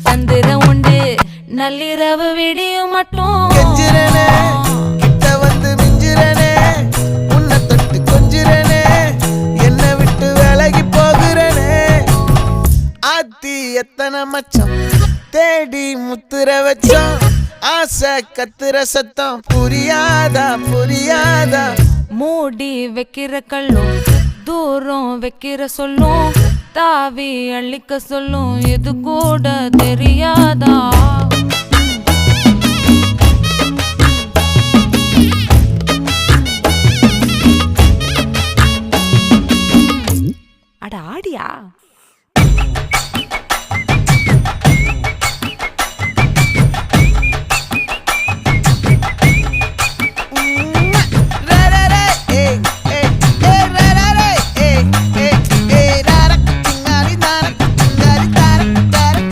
சந்திர உண்டு நள்ளிரவு விடியும் மட்டும் கிட்ட வந்து மிஞ்சிரனே உன்னை தொட்டு கொஞ்சிரனே என்ன விட்டு விலகி போகிறனே ஆத்தி எத்தனை மச்சம் தேடி முத்துற வச்சோம் ஆசை கத்துற சத்தம் புரியாதா புரியாதா மூடி வைக்கிற கல்லும் தூரம் வைக்கிற சொல்லும் தாவி அள்ளிக்க சொல்லும் இது கூட தெரியாதா